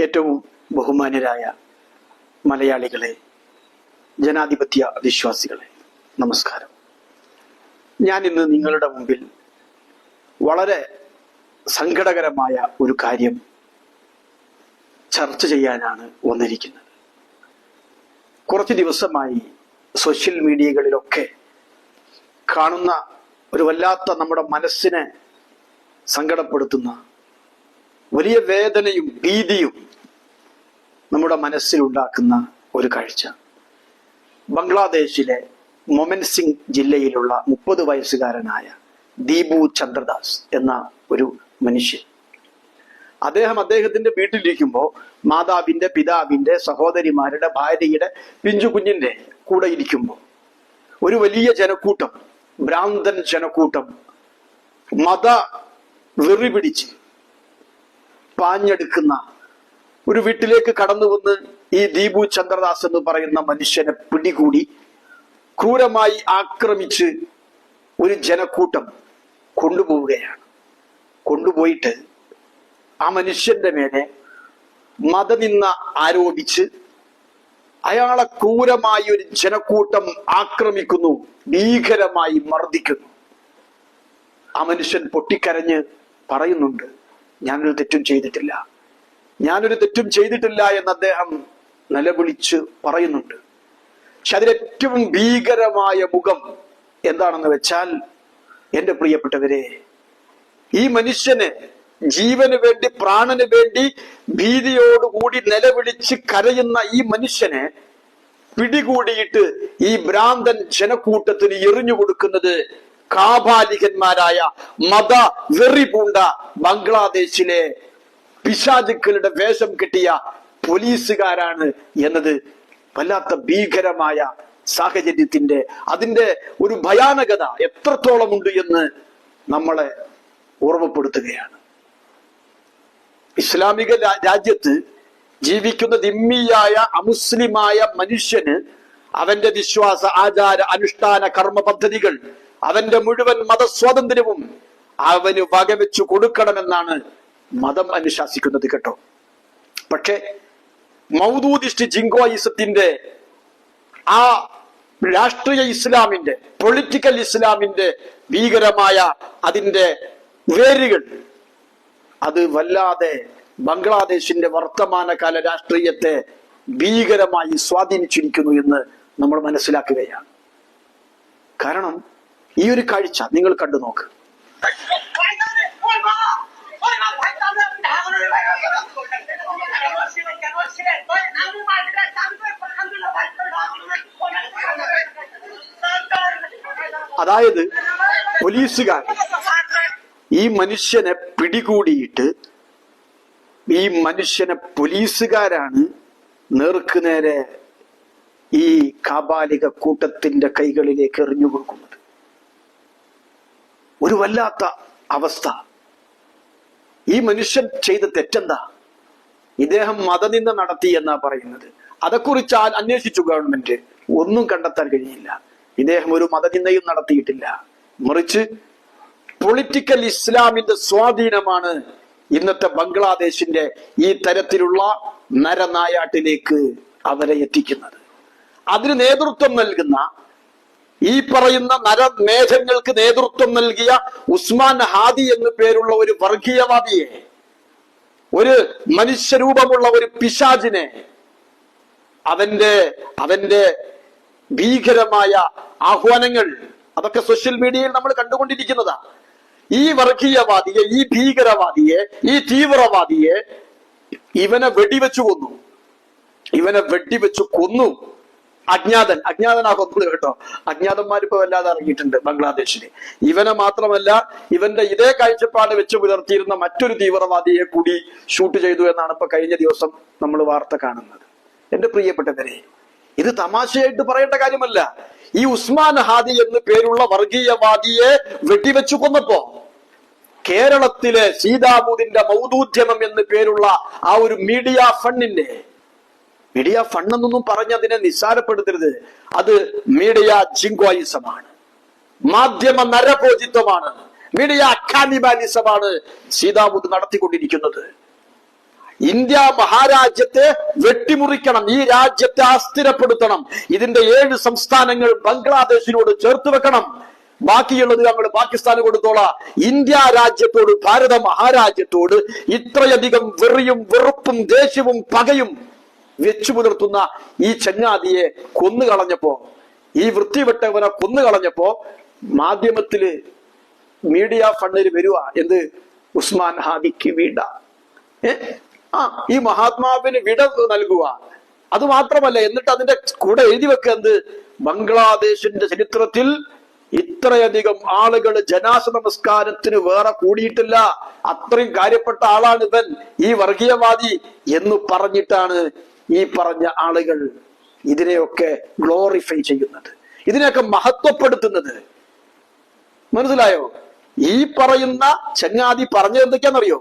ഏറ്റവും ബഹുമാന്യരായ മലയാളികളെ, ജനാധിപത്യ വിശ്വാസികളെ, നമസ്കാരം. ഞാൻ ഇന്ന് നിങ്ങളുടെ മുമ്പിൽ വളരെ സങ്കടകരമായ ഒരു കാര്യം ചർച്ച ചെയ്യാനാണ് വന്നിരിക്കുന്നത്. കുറച്ച് ദിവസമായി സോഷ്യൽ മീഡിയകളിലൊക്കെ കാണുന്ന ഒരു വല്ലാത്ത, നമ്മുടെ മനസ്സിനെ സങ്കടപ്പെടുത്തുന്ന വലിയ വേദനയും ഭീതിയും നമ്മുടെ മനസ്സിലുണ്ടാക്കുന്ന ഒരു കാഴ്ച. ബംഗ്ലാദേശിലെ മൊമൻസിംഗ് ജില്ലയിലുള്ള 30 വയസ്സുകാരനായ ദീപു ചന്ദ്രദാസ് എന്ന ഒരു മനുഷ്യൻ, അദ്ദേഹത്തിന്റെ വീട്ടിലിരിക്കുമ്പോൾ മാതാവിന്റെ, പിതാവിന്റെ, സഹോദരിമാരുടെ, ഭാര്യയുടെ, പിഞ്ചു കുഞ്ഞിന്റെ കൂടെ ഇരിക്കുമ്പോൾ ഒരു വലിയ ജനക്കൂട്ടം, ഭ്രാന്തൻ ജനക്കൂട്ടം, മത വെറി പിടിച്ച് പാഞ്ഞെടുക്കുന്ന ഒരു വീട്ടിലേക്ക് കടന്നു വന്ന് ഈ ദീപു ചന്ദ്രദാസ് എന്ന് പറയുന്ന മനുഷ്യനെ പിടികൂടി ക്രൂരമായി ആക്രമിച്ച് ഒരു ജനക്കൂട്ടം കൊണ്ടുപോവുകയാണ്. കൊണ്ടുപോയിട്ട് ആ മനുഷ്യന്റെ മേലെ മതനിന്ദ ആരോപിച്ച് അയാളെ ക്രൂരമായി ഒരു ജനക്കൂട്ടം ആക്രമിക്കുന്നു, ഭീകരമായി മർദ്ദിക്കുന്നു. ആ മനുഷ്യൻ പൊട്ടിക്കരഞ്ഞ് പറയുന്നുണ്ട്, ഞാനൊരു തെറ്റും ചെയ്തിട്ടില്ല, ഞാനൊരു തെറ്റും ചെയ്തിട്ടില്ല എന്ന് അദ്ദേഹം നിലവിളിച്ച് പറയുന്നുണ്ട്. പക്ഷെ അതിലേറ്റവും ഭീകരമായ മുഖം എന്താണെന്ന് വെച്ചാൽ, എന്റെ പ്രിയപ്പെട്ടവരെ, ഈ മനുഷ്യന് ജീവന് വേണ്ടി, പ്രാണന് വേണ്ടി ഭീതിയോടുകൂടി നിലവിളിച്ച് കരയുന്ന ഈ മനുഷ്യനെ പിടികൂടിയിട്ട് ഈ ഭ്രാന്തൻ ജനക്കൂട്ടത്തിന് എറിഞ്ഞു കൊടുക്കുന്നത് കാപാലികന്മാരായ മത വെറി പൂണ്ട ബംഗ്ലാദേശിലെ പിശാചുക്കളുടെ വേഷം കെട്ടിയ പോലീസുകാരാണ് എന്നത് വല്ലാത്ത ഭീകരമായ സാഹചര്യത്തിന്റെ, അതിന്റെ ഒരു ഭയാനകത എത്രത്തോളം ഉണ്ട് എന്ന് നമ്മളെ ഓർമ്മപ്പെടുത്തുകയാണ്. ഇസ്ലാമിക രാജ്യത്ത് ജീവിക്കുന്ന ദിമ്മിയായ അമുസ്ലിമായ മനുഷ്യന് അവന്റെ വിശ്വാസ, ആചാര, അനുഷ്ഠാന, കർമ്മ പദ്ധതികൾ, അവന്റെ മുഴുവൻ മതസ്വാതന്ത്ര്യവും അവന് വകവെച്ചു കൊടുക്കണമെന്നാണ് മതം അനുശാസിക്കുന്നത് കേട്ടോ. പക്ഷെ മൗദൂദിസ്റ്റ് ജിങ്കോയിസത്തിന്റെ, ആ രാഷ്ട്രീയ ഇസ്ലാമിന്റെ, പൊളിറ്റിക്കൽ ഇസ്ലാമിന്റെ ഭീകരമായ അതിന്റെ വേരുകൾ അത് വല്ലാതെ ബംഗ്ലാദേശിന്റെ വർത്തമാനകാല രാഷ്ട്രീയത്തെ ഭീകരമായി സ്വാധീനിച്ചിരിക്കുന്നു എന്ന് നമ്മൾ മനസ്സിലാക്കുകയാണ്. കാരണം ഈ ഒരു കാഴ്ച നിങ്ങൾ കണ്ടു നോക്ക്. അതായത് പോലീസുകാർ ഈ മനുഷ്യനെ പിടികൂടിയിട്ട്, ഈ മനുഷ്യനെ പോലീസുകാരാണ് നേർക്കുനേരെ ഈ കാബാലിക കൂട്ടത്തിന്റെ കൈകളിലേക്ക് എറിഞ്ഞു കൊടുക്കുന്നത്. ഒരു വല്ലാത്ത അവസ്ഥ. ഈ മനുഷ്യൻ ചെയ്ത തെറ്റെന്താ? ഇദ്ദേഹം മതനിന്ദ നടത്തി എന്നാ പറയുന്നത്. അതേക്കുറിച്ച് അന്വേഷിച്ചു ഗവൺമെന്റ്, ഒന്നും കണ്ടെത്താൻ കഴിഞ്ഞില്ല. ഇദ്ദേഹം ഒരു മതനിന്ദയും നടത്തിയിട്ടില്ല. മറിച്ച് പൊളിറ്റിക്കൽ ഇസ്ലാമിന്റെ സ്വാധീനമാണ് ഇന്നത്തെ ബംഗ്ലാദേശിന്റെ ഈ തരത്തിലുള്ള നരനായാട്ടിലേക്ക് അവരെ എത്തിക്കുന്നത്. അതിന് നേതൃത്വം നൽകുന്ന, ഈ പറയുന്ന നരമേധങ്ങൾക്ക് നേതൃത്വം നൽകിയ ഉസ്മാൻ ഹാദി എന്നു പേരുള്ള ഒരു വർഗീയവാദിയെ, ഒരു മനുഷ്യരൂപമുള്ള ഒരു പിശാചിനെ, അവന്റെ ഭീകരമായ ആഹ്വാനങ്ങൾ അതൊക്കെ സോഷ്യൽ മീഡിയയിൽ നമ്മൾ കണ്ടുകൊണ്ടിരിക്കുന്നതാ. ഈ വർഗീയവാദിയെ, ഈ ഭീകരവാദിയെ, ഈ തീവ്രവാദിയെ ഇവനെ വെടിവെച്ചു കൊന്നു. അജ്ഞാതനാ കൊന്നത് കേട്ടോ. അജ്ഞാതന്മാരിപ്പോ വല്ലാതെ ഇറങ്ങിയിട്ടുണ്ട് ബംഗ്ലാദേശില്. ഇവനെ മാത്രമല്ല, ഇവന്റെ ഇതേ കാഴ്ചപ്പാട് വെച്ച് പുലർത്തിയിരുന്ന മറ്റൊരു തീവ്രവാദിയെ കൂടി ഷൂട്ട് ചെയ്തു എന്നാണ് ഇപ്പൊ കഴിഞ്ഞ ദിവസം നമ്മൾ വാർത്ത കാണുന്നത്. എന്റെ പ്രിയപ്പെട്ടവരെ, ഇത് തമാശയായിട്ട് പറയേണ്ട കാര്യമല്ല. ഈ ഉസ്മാൻ ഹാദി എന്ന് പേരുള്ള വർഗീയവാദിയെ വെടിവെച്ചു കൊന്നപ്പോ കേരളത്തിലെ സീതാബൂദിന്റെ മൗദൂദ്യമം എന്ന് പേരുള്ള ആ ഒരു മീഡിയ ഫണ്ടിന്റെ, മീഡിയ ഫണ്ട് എന്നൊന്നും പറഞ്ഞതിനെ നിസ്സാരപ്പെടുത്തരുത്, അത് മീഡിയ ജിങ്കോയിസമാണ്, മാധ്യമ നരഭോജിത്വമാണ്, മീഡിയ കാനിബാലിസമാണ് സീതാബൂദ് നടത്തിക്കൊണ്ടിരിക്കുന്നത്. ഇന്ത്യ മഹാരാജ്യത്തെ വെട്ടിമുറിക്കണം, ഈ രാജ്യത്തെ അസ്ഥിരപ്പെടുത്തണം, ഇതിന്റെ 7 സംസ്ഥാനങ്ങൾ ബംഗ്ലാദേശിനോട് ചേർത്ത് വെക്കണം, ബാക്കിയുള്ളത് ഞങ്ങൾ പാകിസ്ഥാന് കൊടുത്തോളാം. ഇന്ത്യ രാജ്യത്തോട്, ഭാരത മഹാരാജ്യത്തോട് ഇത്രയധികം വെറിയും വെറുപ്പും ദേഷ്യവും പകയും വെച്ചു പുലർത്തുന്ന ഈ ചങ്ങാതിയെ കൊന്നുകളഞ്ഞപ്പോ, ഈ വൃത്തിവെട്ടവനെ കൊന്നുകളഞ്ഞപ്പോ മാധ്യമത്തില് മീഡിയ ഫണ്ടിൽ വരുക എന്ത്, ഉസ്മാൻ ഹാദിക്ക് വിട, ഈ മഹാത്മാവിന് വിട നൽകുക. അത് മാത്രമല്ല, എന്നിട്ട് അതിന്റെ കൂടെ എഴുതി വെക്കുക എന്ത്, ബംഗ്ലാദേശിന്റെ ചരിത്രത്തിൽ ഇത്രയധികം ആളുകൾ ജനാസ നമസ്കാരത്തിന് വേറെ കൂടിയിട്ടില്ല, അത്രയും കാര്യപ്പെട്ട ആളാണ് ഇവൻ, ഈ വർഗീയവാദി എന്ന് പറഞ്ഞിട്ടാണ് ഈ പറഞ്ഞ ആളുകൾ ഇതിനെയൊക്കെ ഗ്ലോറിഫൈ ചെയ്യുന്നത്, ഇതിനെയൊക്കെ മഹത്വപ്പെടുത്തുന്നത്. മനസ്സിലായോ? ഈ പറയുന്ന ചങ്ങാതി പറഞ്ഞത് എന്തൊക്കെയാണെന്നറിയോ?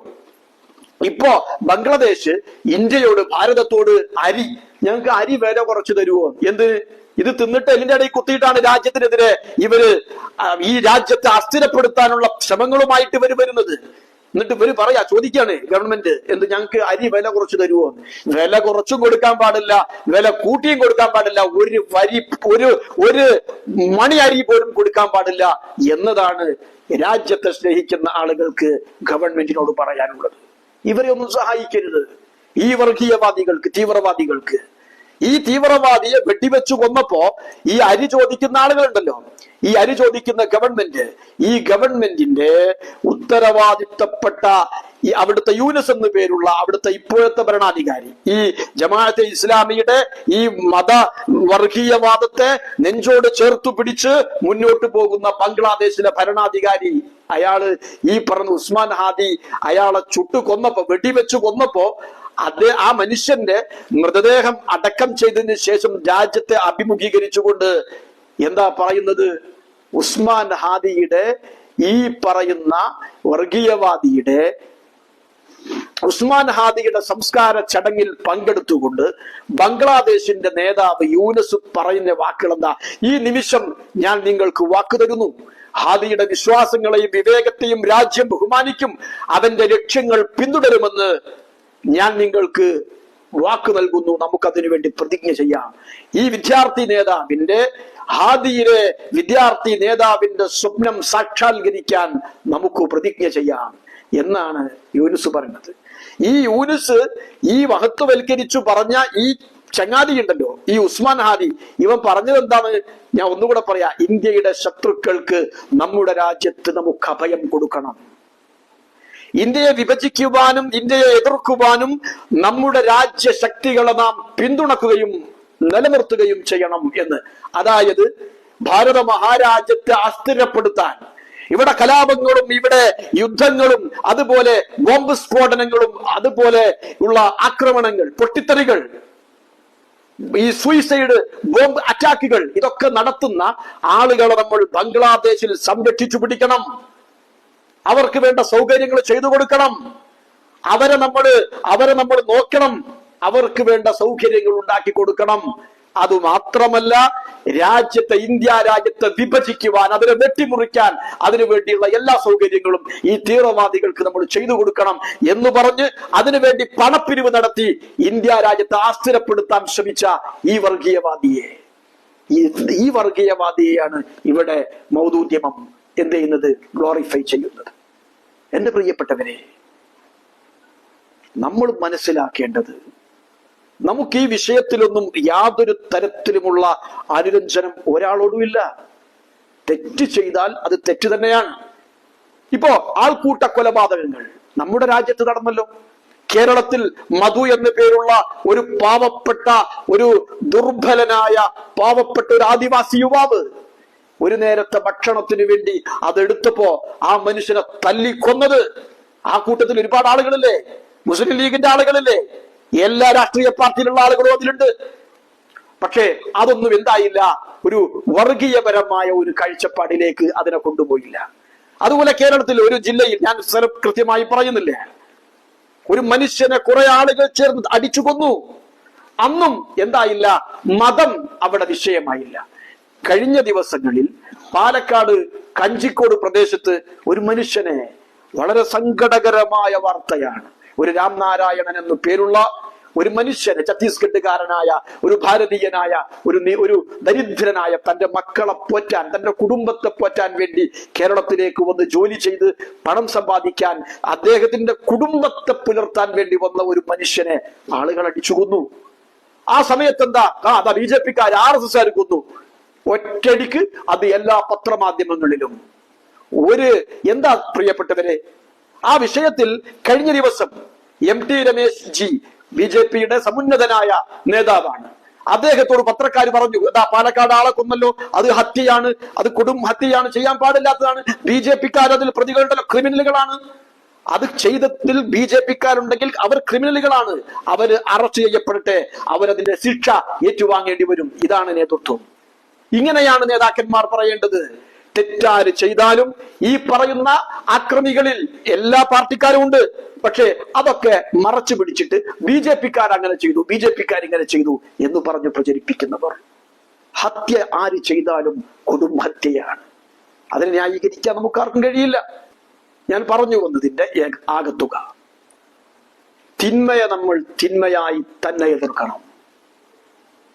ഇപ്പോ ബംഗ്ലാദേശ് ഇന്ത്യയോട്, ഭാരതത്തോട് ഞങ്ങൾക്ക് അരി വില കുറച്ചു തരുമോ, എന്ത്, ഇത് തിന്നിട്ട് ഇതിന്റെ ഇടയിൽ കുത്തിയിട്ടാണ് രാജ്യത്തിനെതിരെ ഈ രാജ്യത്തെ അസ്ഥിരപ്പെടുത്താനുള്ള ശ്രമങ്ങളുമായിട്ട് ഇവർ വരുന്നത്. എന്നിട്ട് ഇവര് ചോദിക്കാണ് ഗവൺമെന്റ്, എന്ത്, ഞങ്ങൾക്ക് അരി വില കുറച്ച് തരുമോ? വില കുറച്ചും കൊടുക്കാൻ പാടില്ല, വില കൂട്ടിയും കൊടുക്കാൻ പാടില്ല, ഒരു മണി അരി പോലും കൊടുക്കാൻ പാടില്ല എന്നതാണ് രാജ്യത്തെ സ്നേഹിക്കുന്ന ആളുകൾക്ക് ഗവൺമെന്റിനോട് പറയാനുള്ളത്. ഇവരെ ഒന്നും സഹായിക്കരുത്. ഈ വർഗീയവാദികൾക്ക്, തീവ്രവാദികൾക്ക്, ഈ തീവ്രവാദിയെ വെടിവെച്ചു കൊന്നപ്പോ ഈ അരി ചോദിക്കുന്ന ആളുകളുണ്ടല്ലോ, ഈ അരി ചോദിക്കുന്ന ഗവൺമെന്റ്, ഈ ഗവൺമെന്റിന്റെ ഉത്തരവാദിത്തപ്പെട്ട ഈ അവിടുത്തെ യൂനസ് എന്ന് പേരുള്ള അവിടുത്തെ ഇപ്പോഴത്തെ ഭരണാധികാരി, ഈ ജമാഅത്തെ ഇസ്ലാമിയുടെ ഈ മത വർഗീയവാദത്തെ നെഞ്ചോട് ചേർത്തു പിടിച്ച് മുന്നോട്ട് പോകുന്ന ബംഗ്ലാദേശിലെ ഭരണാധികാരി, ഈ പറഞ്ഞ ഉസ്മാൻ ഹാദി അയാളെ കൊന്നപ്പോ, വെടിവെച്ചു കൊന്നപ്പോ, ആ മനുഷ്യന്റെ മൃതദേഹം അടക്കം ചെയ്തതിന് ശേഷം രാജ്യത്തെ അഭിമുഖീകരിച്ചുകൊണ്ട് എന്താ പറയുന്നത്, ഉസ്മാൻ ഹാദിയുടെ, ഈ പറയുന്ന വർഗീയവാദിയുടെ ഉസ്മാൻ ഹാദിയുടെ സംസ്കാര ചടങ്ങിൽ പങ്കെടുത്തുകൊണ്ട് ബംഗ്ലാദേശിന്റെ നേതാവ് യൂനസ് പറയുന്ന വാക്കുകൾ എന്താ, ഈ നിമിഷം ഞാൻ നിങ്ങൾക്ക് വാക്ക് തരുന്നു, ഹാദിയുടെ വിശ്വാസങ്ങളെയും വിവേകത്തെയും രാജ്യം ബഹുമാനിക്കും, അവന്റെ ലക്ഷ്യങ്ങൾ പിന്തുടരുമെന്ന് ഞാൻ നിങ്ങൾക്ക് വാക്ക് നൽകുന്നു, നമുക്കതിനു വേണ്ടി പ്രതിജ്ഞ ചെയ്യാം. ഈ വിദ്യാർത്ഥി നേതാവിന്റെ, ഹാദിയിലെ വിദ്യാർത്ഥി നേതാവിന്റെ സ്വപ്നം സാക്ഷാത്കരിക്കാൻ നമുക്ക് പ്രതിജ്ഞ ചെയ്യാം എന്നാണ് യൂനുസ് പറയുന്നത്. ഈ യൂനുസ് ഈ മഹത്വവൽക്കരിച്ചു പറഞ്ഞ ഈ ചങ്ങാതി ഉണ്ടല്ലോ, ഈ ഉസ്മാൻ ഹാദി, ഇവൻ പറഞ്ഞത് എന്താണ്? ഞാൻ ഒന്നുകൂടെ പറയാ, ഇന്ത്യയുടെ ശത്രുക്കൾക്ക് നമ്മുടെ രാജ്യത്ത് നമുക്ക് അഭയം കൊടുക്കണം, ഇന്ത്യയെ വിഭജിക്കുവാനും ഇന്ത്യയെ എതിർക്കുവാനും നമ്മുടെ രാജ്യശക്തികളെ നാം പിന്തുണക്കുകയും നിലനിർത്തുകയും ചെയ്യണം എന്ന്. അതായത് ഭാരത മഹാരാജ്യത്തെ അസ്ഥിരപ്പെടുത്താൻ, ഇവിടെ കലാപങ്ങളും ഇവിടെ യുദ്ധങ്ങളും അതുപോലെ ബോംബ് സ്ഫോടനങ്ങളും അതുപോലെ ഉള്ള ആക്രമണങ്ങൾ, പൊട്ടിത്തെറികൾ, ഈ സൂയിസൈഡ് ബോംബ് അറ്റാക്കുകൾ, ഇതൊക്കെ നടത്തുന്ന ആളുകളെ നമ്മൾ ബംഗ്ലാദേശിൽ സംരക്ഷിച്ചു പിടിക്കണം, അവർക്ക് വേണ്ട സൗകര്യങ്ങൾ ചെയ്തു കൊടുക്കണം, അവരെ നമ്മൾ നോക്കണം, അവർക്ക് വേണ്ട സൗകര്യങ്ങൾ ഉണ്ടാക്കി കൊടുക്കണം. അതുമാത്രമല്ല, ഇന്ത്യ രാജ്യത്തെ വിഭജിക്കുവാൻ, അതിനെ വെട്ടിമുറിക്കാൻ, അതിനു വേണ്ടിയുള്ള എല്ലാ സൗകര്യങ്ങളും ഈ തീവ്രവാദികൾക്ക് നമ്മൾ ചെയ്തു കൊടുക്കണം എന്ന് പറഞ്ഞ് അതിനുവേണ്ടി പണപ്പിരിവ് നടത്തി ഇന്ത്യ രാജ്യത്തെ അസ്ഥിരപ്പെടുത്താൻ ശ്രമിച്ച ഈ വർഗീയവാദിയെയാണ് ഇവിടെ മൗദൂദ്യമം എന്ത് ചെയ്യുന്നത്, ഗ്ലോറിഫൈ ചെയ്യുന്നത്. എന്റെ പ്രിയപ്പെട്ടവരെ, നമ്മൾ മനസ്സിലാക്കേണ്ടത്, നമുക്ക് ഈ വിഷയത്തിലൊന്നും യാതൊരു തരത്തിലുമുള്ള അനുരഞ്ജനം ഒരാളോടുമില്ല. തെറ്റ് ചെയ്താൽ അത് തെറ്റ് തന്നെയാണ്. ഇപ്പോ ആൾക്കൂട്ട കൊലപാതകങ്ങൾ നമ്മുടെ രാജ്യത്ത് നടന്നല്ലോ. കേരളത്തിൽ മധു എന്നു പേരുള്ള ഒരു പാവപ്പെട്ട, ഒരു ദുർബലനായ പാവപ്പെട്ട ഒരു ആദിവാസി യുവാവ് ഒരു നേരത്തെ ഭക്ഷണത്തിന് വേണ്ടി അതെടുത്തപ്പോ ആ മനുഷ്യനെ തല്ലിക്കൊന്നത്. ആ കൂട്ടത്തിൽ ഒരുപാട് ആളുകളില്ലേ, മുസ്ലിം ലീഗിന്റെ ആളുകളില്ലേ, എല്ലാ രാഷ്ട്രീയ പാർട്ടിയിലുള്ള ആളുകളും അതിലുണ്ട്. പക്ഷേ അതൊന്നും എന്തായില്ല, ഒരു വർഗീയപരമായ ഒരു കാഴ്ചപ്പാടിലേക്ക് അതിനെ കൊണ്ടുപോയില്ല. അതുപോലെ കേരളത്തിൽ ഒരു ജില്ലയിൽ, ഞാൻ കൃത്യമായി പറയുന്നില്ല, ഒരു മനുഷ്യനെ കുറെ ആളുകൾ ചേർന്ന് അടിച്ചു കൊന്നു. അന്നും എന്തായില്ല, മതം അവിടെ വിഷയമായില്ല. കഴിഞ്ഞ ദിവസങ്ങളിൽ പാലക്കാട് കഞ്ചിക്കോട് പ്രദേശത്ത് ഒരു മനുഷ്യനെ, വളരെ സങ്കടകരമായ വാർത്തയാണ്, ഒരു രാംനാരായണൻ എന്നു പേരുള്ള ഒരു മനുഷ്യന്, ഛത്തീസ്ഗഡുകാരനായ ഒരു ഭാരതീയനായ ഒരു ദരിദ്രനായ തന്റെ മക്കളെ പോറ്റാൻ, തന്റെ കുടുംബത്തെ പോറ്റാൻ വേണ്ടി കേരളത്തിലേക്ക് വന്ന് ജോലി ചെയ്ത് പണം സമ്പാദിക്കാൻ, അദ്ദേഹത്തിന്റെ കുടുംബത്തെ പുലർത്താൻ വേണ്ടി വന്ന ഒരു മനുഷ്യനെ ആളുകൾ അടിച്ചു കൊന്നു. ആ സമയത്ത് എന്താ, അതാ BJP-ക്കാർ RSS കൊന്നു. ഒറ്റടിക്ക് അത് എല്ലാ പത്രമാധ്യമങ്ങളിലും. എന്താ പ്രിയപ്പെട്ടവരെ, ആ വിഷയത്തിൽ കഴിഞ്ഞ ദിവസം MT രമേശ് ജി BJP-യുടെ സമുന്നതനായ നേതാവാണ്. അദ്ദേഹത്തോട് പത്രക്കാർ പറഞ്ഞു, പാലക്കാട് ആളെ കൊന്നല്ലോ, അത് ഹത്യയാണ്, അത് ഹത്യയാണ്, ചെയ്യാൻ പാടില്ലാത്തതാണ്, BJP-ക്കാർ അതിൽ പ്രതികളുടെ ക്രിമിനലുകളാണ്, അത് ചെയ്തതിൽ BJP-ക്കാരുണ്ടെങ്കിൽ അവർ ക്രിമിനലുകളാണ്, അവര് അറസ്റ്റ് ചെയ്യപ്പെടട്ടെ, അവരതിന്റെ ശിക്ഷ ഏറ്റുവാങ്ങേണ്ടി വരും. ഇതാണ് നേതൃത്വം. ഇങ്ങനെയാണ് നേതാക്കന്മാർ പറയേണ്ടത്. തെറ്റാര് ചെയ്താലും ഈ പറയുന്ന ആക്രമികളിൽ എല്ലാ പാർട്ടിക്കാരും ഉണ്ട്. പക്ഷേ അതൊക്കെ മറച്ചു പിടിച്ചിട്ട് BJP-ക്കാർ അങ്ങനെ ചെയ്തു, BJP-ക്കാർ ഇങ്ങനെ ചെയ്തു എന്ന് പറഞ്ഞ് പ്രചരിപ്പിക്കുന്നവർ, ഹത്യ ആര് ചെയ്താലും കൊടും ഹത്യയാണ്. അതിനെ ന്യായീകരിക്കാൻ നമുക്കാർക്കും കഴിയില്ല. ഞാൻ പറഞ്ഞു വന്നതിന്റെ ആകത്തുക, തിന്മയെ നമ്മൾ തിന്മയായി തന്നെ എതിർക്കണം.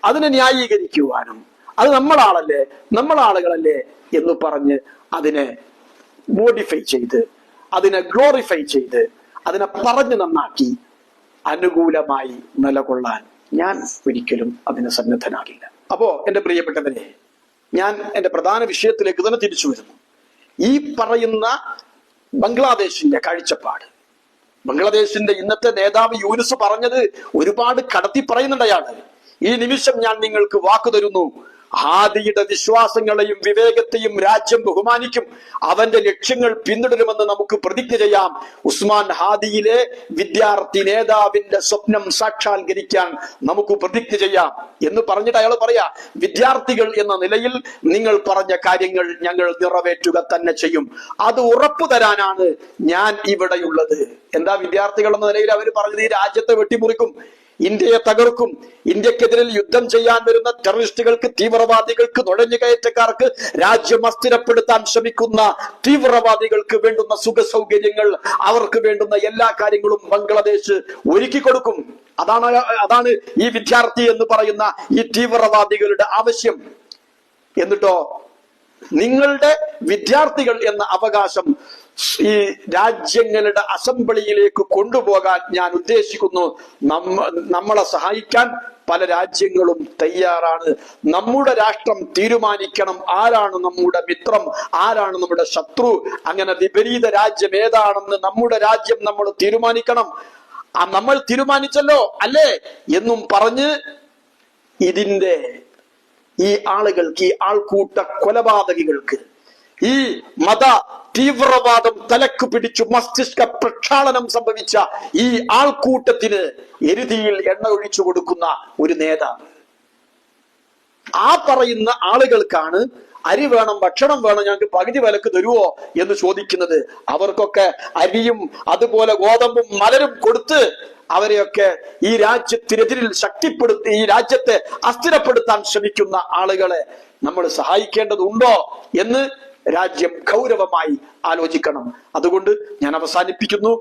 അതിനെ ന്യായീകരിക്കുവാനും അത് നമ്മളാളല്ലേ, നമ്മളാളുകളല്ലേ എന്ന് പറഞ്ഞ് അതിനെ മോഡിഫൈ ചെയ്ത്, അതിനെ ഗ്ലോറിഫൈ ചെയ്ത്, അതിനെ പറഞ്ഞു നന്നാക്കി അനുകൂലമായി നിലകൊള്ളാൻ ഞാൻ ഒരിക്കലും അതിന് സന്നദ്ധനാകില്ല. അപ്പോ എന്റെ പ്രിയപ്പെട്ടവരെ, ഞാൻ എന്റെ പ്രധാന വിഷയത്തിലേക്ക് തന്നെ തിരിച്ചു വരുന്നു. ഈ പറയുന്ന ബംഗ്ലാദേശിന്റെ കാഴ്ചപ്പാട്, ബംഗ്ലാദേശിന്റെ ഇന്നത്തെ നേതാവ് യൂനുസ് പറഞ്ഞത് ഒരുപാട് കടത്തി പറയുന്നുണ്ട് അയാള്. ഈ നിമിഷം ഞാൻ നിങ്ങൾക്ക് വാക്കു തരുന്നു, ഹാദിയുടെ വിശ്വാസങ്ങളെയും വിവേകത്തെയും രാജ്യം ബഹുമാനിക്കും, അവന്റെ ലക്ഷ്യങ്ങൾ പിന്തുടരുമെന്ന് നമുക്ക് പ്രതിജ്ഞ ചെയ്യാം. ഉസ്മാൻ ഹാദിയിലെ വിദ്യാർത്ഥി നേതാവിന്റെ സ്വപ്നം സാക്ഷാത്കരിക്കാൻ നമുക്ക് പ്രതിജ്ഞ ചെയ്യാം എന്ന് പറഞ്ഞിട്ട് അയാൾ പറയാ, വിദ്യാർത്ഥികൾ എന്ന നിലയിൽ നിങ്ങൾ പറഞ്ഞ കാര്യങ്ങൾ ഞങ്ങൾ നിറവേറ്റുക തന്നെ ചെയ്യും, അത് ഉറപ്പു തരാനാണ് ഞാൻ ഇവിടെയുള്ളത്. എന്താ വിദ്യാർത്ഥികൾ എന്ന നിലയിൽ അവർ പറഞ്ഞത്? ഈ രാജ്യത്തെ വെട്ടിമുറിക്കും, ഇന്ത്യയെ തകർക്കും, ഇന്ത്യക്കെതിരിൽ യുദ്ധം ചെയ്യാൻ വരുന്ന ടെററിസ്റ്റുകൾക്ക്, തീവ്രവാദികൾക്ക്, നുഴഞ്ഞുകയറ്റക്കാർക്ക്, രാജ്യം അസ്ഥിരപ്പെടുത്താൻ ശ്രമിക്കുന്ന തീവ്രവാദികൾക്ക് വേണ്ടുന്ന സുഖ സൗകര്യങ്ങൾ, അവർക്ക് വേണ്ടുന്ന എല്ലാ കാര്യങ്ങളും ബംഗ്ലാദേശ് ഒരുക്കി കൊടുക്കും. അതാണ് ഈ വിദ്യാർത്ഥി എന്ന് പറയുന്ന ഈ തീവ്രവാദികളുടെ ആവശ്യം. എന്നിട്ടോ നിങ്ങളുടെ വിദ്യാർത്ഥികൾ എന്ന അവകാശം ഈ രാജ്യങ്ങളുടെ അസംബ്ലിയിലേക്ക് കൊണ്ടുപോകാൻ ഞാൻ ഉദ്ദേശിക്കുന്നു. നമ്മളെ സഹായിക്കാൻ പല രാജ്യങ്ങളും തയ്യാറാണ്. നമ്മുടെ രാഷ്ട്രം തീരുമാനിക്കണം ആരാണ് നമ്മുടെ മിത്രം, ആരാണ് നമ്മുടെ ശത്രു. അങ്ങനെ വിപരീത രാജ്യം ഏതാണെന്ന് നമ്മുടെ രാജ്യം നമ്മൾ തീരുമാനിക്കണം. നമ്മൾ തീരുമാനിച്ചല്ലോ അല്ലേ എന്നും പറഞ്ഞ് ഈ ആളുകൾക്ക്, ഈ ആൾക്കൂട്ട കൊലപാതകികൾക്ക്, ഈ മത തീവ്രവാദം തലക്ക് പിടിച്ചു മസ്തിഷ്ക പ്രക്ഷാളനം സംഭവിച്ച ഈ ആൾക്കൂട്ടത്തിന് എരുതിയിൽ എണ്ണ ഒഴിച്ചു കൊടുക്കുന്ന ഒരു നേതാവ്. ആ പറയുന്ന ആളുകൾക്കാണ് അരി വേണം, ഭക്ഷണം വേണം, ഞങ്ങൾക്ക് പകുതി വിലക്ക് തരുവോ എന്ന് ചോദിക്കുന്നത്. അവർക്കൊക്കെ അരിയും അതുപോലെ ഗോതമ്പും മലരും കൊടുത്ത് അവരെയൊക്കെ ഈ രാജ്യത്തിനെതിരിൽ ശക്തിപ്പെടുത്തി ഈ രാജ്യത്തെ അസ്ഥിരപ്പെടുത്താൻ ശ്രമിക്കുന്ന ആളുകളെ നമ്മൾ സഹായിക്കേണ്ടതുണ്ടോ എന്ന് രാജ്യം ഗൗരവമായി ആലോചിക്കണം. അതുകൊണ്ട് ഞാൻ അവസാനിപ്പിക്കുന്നു.